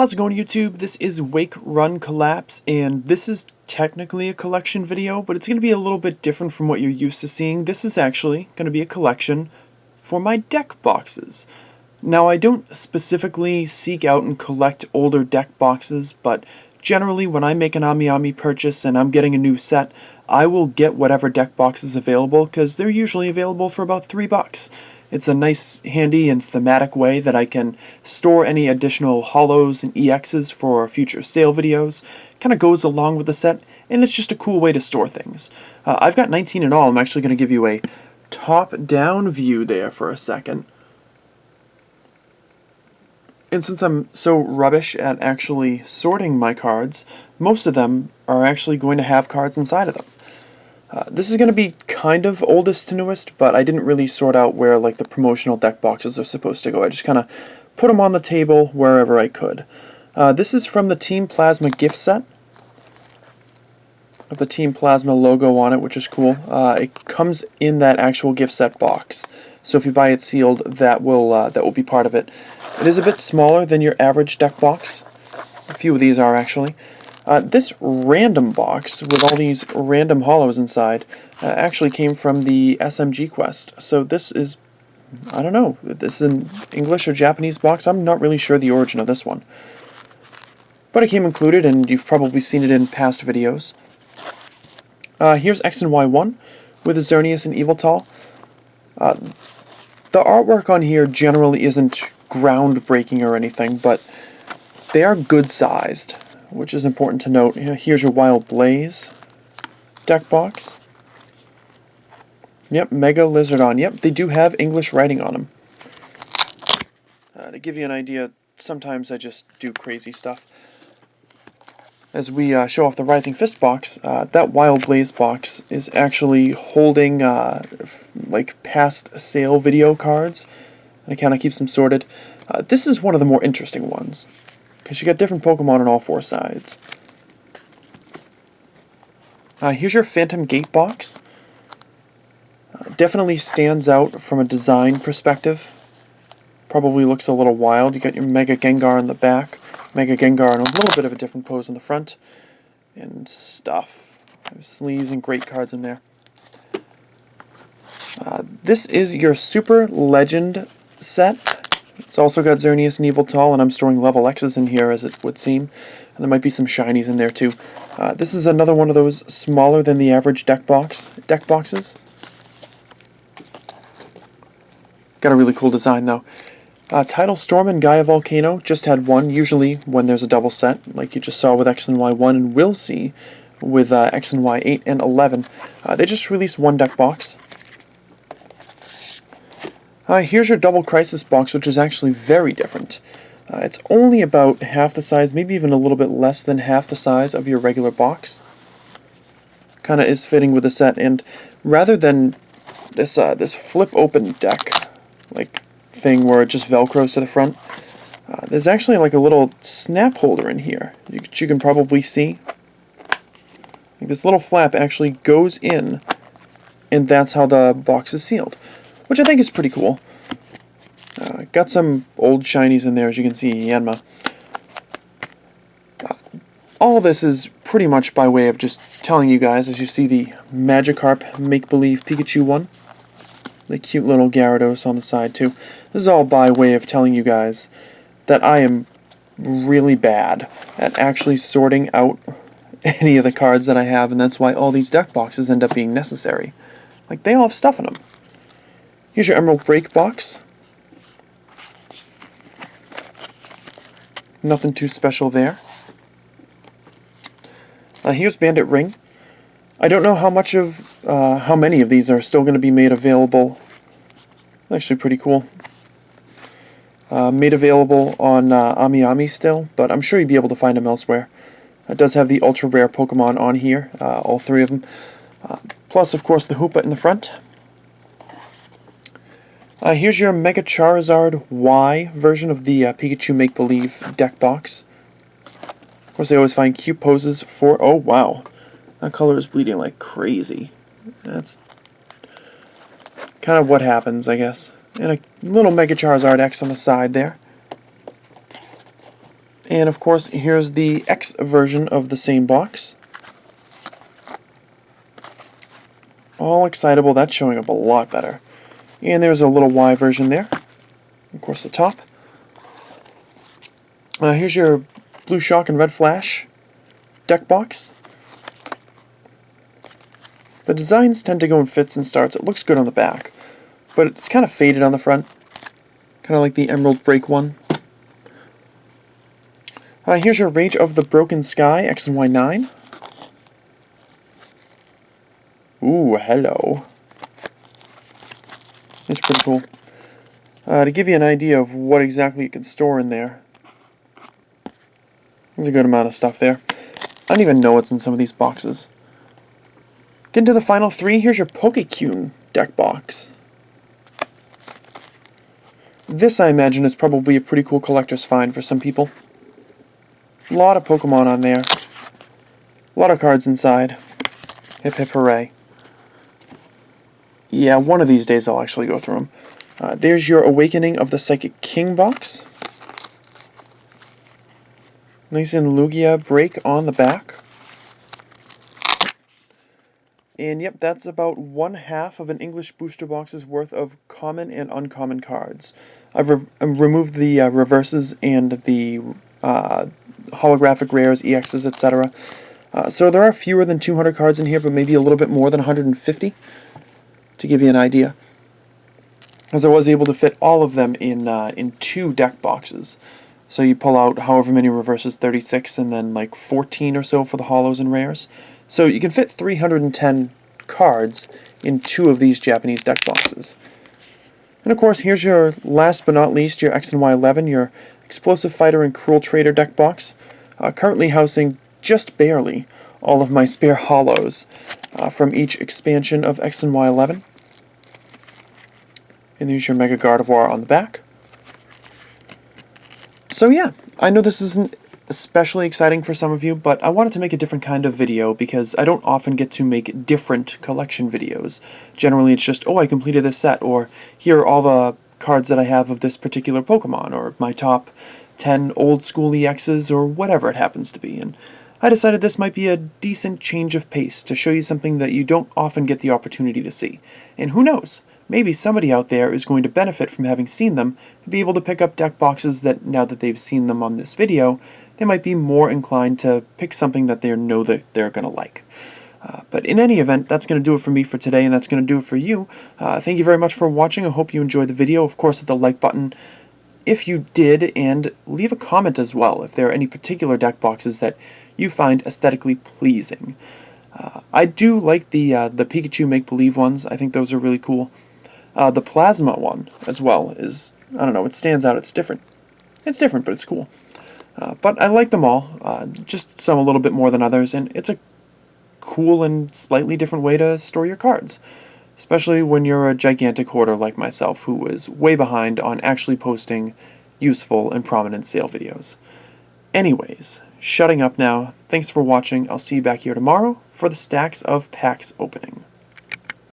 How's it going, YouTube? This is Wake Run Collapse, and this is technically a collection video, but it's going to be a little bit different from what you're used to seeing. This is actually going to be a collection for my deck boxes. Now, I don't specifically seek out and collect older deck boxes, but generally when I make an Ami purchase and I'm getting a new set, I will get whatever deck box is available, because they're usually available for about $3. It's a nice, handy, and thematic way that I can store any additional holos and EXs for future sale videos. Kind of goes along with the set, and it's just a cool way to store things. I've got 19 in all. I'm actually going to give you a top-down view there for a second. And since I'm so rubbish at actually sorting my cards, most of them are actually going to have cards inside of them. This is going to be kind of oldest to newest, but I didn't really sort out where like the promotional deck boxes are supposed to go. I just kind of put them on the table wherever I could. This is from the Team Plasma gift set, with the Team Plasma logo on it, which is cool. It comes in that actual gift set box, so if you buy it sealed, that will be part of it. It is a bit smaller than your average deck box. A few of these are actually. This random box with all these random holos inside actually came from the SMG Quest. So this is, I don't know, this is an English or Japanese box. I'm not really sure the origin of this one. But it came included, and you've probably seen it in past videos. Here's X and Y1 with Xerneas and Eviltal. The artwork on here generally isn't groundbreaking or anything, but they are good sized, which is important to note. Here's your Wild Blaze deck box. Yep, Mega Lizardon. Yep, they do have English writing on them. To give you an idea, sometimes I just do crazy stuff. As we show off the Rising Fist box, that Wild Blaze box is actually holding like past sale video cards, and it kind of keeps them sorted. This is one of the more interesting ones, because you got different Pokemon on all four sides. Here's your Phantom Gate box. Definitely stands out from a design perspective. Probably looks a little wild. You got your Mega Gengar in the back, Mega Gengar in a little bit of a different pose in the front, and stuff. There's sleeves and great cards in there. This is your Super Legend set. It's also got Xerneas and Eviltal, and I'm storing level X's in here, as it would seem. And there might be some shinies in there too. This is another one of those smaller than the average deck boxes. Got a really cool design though. Tidal Storm and Gaia Volcano just had one, usually when there's a double set, like you just saw with X and Y1, and will see with X and Y8 and 11. They just released one deck box. Here's your Double Crisis box, which is actually very different. It's only about half the size, maybe even a little bit less than half the size of your regular box. Kind of is fitting with the set, and rather than this flip open deck like thing where it just velcros to the front, there's actually like a little snap holder in here, which you can probably see. Like this little flap actually goes in, and that's how the box is sealed, which I think is pretty cool. Got some old shinies in there, as you can see, Yanma. All this is pretty much by way of just telling you guys, as you see the Magikarp Make-Believe Pikachu one, the cute little Gyarados on the side too. This is all by way of telling you guys that I am really bad at actually sorting out any of the cards that I have, and that's why all these deck boxes end up being necessary. Like, they all have stuff in them. Here's your Emerald Break box. Nothing too special there. Here's Bandit Ring. I don't know how many of these are still going to be made available. Actually pretty cool. Made available on Ami still, but I'm sure you'd be able to find them elsewhere. It does have the ultra rare Pokemon on here, all three of them. Plus, of course, the Hoopa in the front. Here's your Mega Charizard Y version of the Pikachu Make-Believe deck box. Of course, I always find cute poses for... Oh, wow. That color is bleeding like crazy. That's kind of what happens, I guess. And a little Mega Charizard X on the side there. And of course, here's the X version of the same box. All excitable, that's showing up a lot better. And there's a little Y version there. Of course, the top. Here's your Blue Shock and Red Flash deck box. The designs tend to go in fits and starts. It looks good on the back, but it's kind of faded on the front. Kind of like the Emerald Break one. Here's your Rage of the Broken Sky X and Y 9. Ooh, hello. It's pretty cool. To give you an idea of what exactly you can store in there, there's a good amount of stuff there. I don't even know what's in some of these boxes. Getting to the final three, here's your Pokecune deck box. This, I imagine, is probably a pretty cool collector's find for some people. A lot of Pokemon on there. A lot of cards inside. Hip hip hooray. Yeah, one of these days I'll actually go through them. There's your Awakening of the Psychic King box. Nice and Lugia break on the back. And yep, that's about 1/2 of an English booster box's worth of common and uncommon cards. I've removed the reverses and the holographic rares, EXs, etc. So there are fewer than 200 cards in here, but maybe a little bit more than 150, to give you an idea. As I was able to fit all of them in 2 deck boxes. So you pull out however many reverses, 36, and then like 14 or so for the holos and rares. So you can fit 310 cards in 2 of these Japanese deck boxes. And of course, here's your last but not least, your X and Y 11, your Explosive Fighter and Cruel Trader deck box. Currently housing just barely all of my spare holos from each expansion of X and Y 11. And there's your Mega Gardevoir on the back. So yeah, I know this isn't especially exciting for some of you, but I wanted to make a different kind of video because I don't often get to make different collection videos. Generally it's just, oh, I completed this set, or here are all the cards that I have of this particular Pokemon, or my top 10 old school EXs, or whatever it happens to be. And I decided this might be a decent change of pace to show you something that you don't often get the opportunity to see. And who knows? Maybe somebody out there is going to benefit from having seen them and be able to pick up deck boxes that, now that they've seen them on this video, they might be more inclined to pick something that they know that they're going to like. But in any event, that's going to do it for me for today, and that's going to do it for you. Thank you very much for watching. I hope you enjoyed the video. Of course, hit the like button if you did, and leave a comment as well if there are any particular deck boxes that you find aesthetically pleasing. I do like the Pikachu make-believe ones. I think those are really cool. The Plasma one, as well, is, I don't know, it stands out. It's different. It's different, but it's cool. But I like them all, just some a little bit more than others, and it's a cool and slightly different way to store your cards. Especially when you're a gigantic hoarder like myself, who is way behind on actually posting useful and prominent sale videos. Anyways, shutting up now. Thanks for watching. I'll see you back here tomorrow for the stacks of packs opening.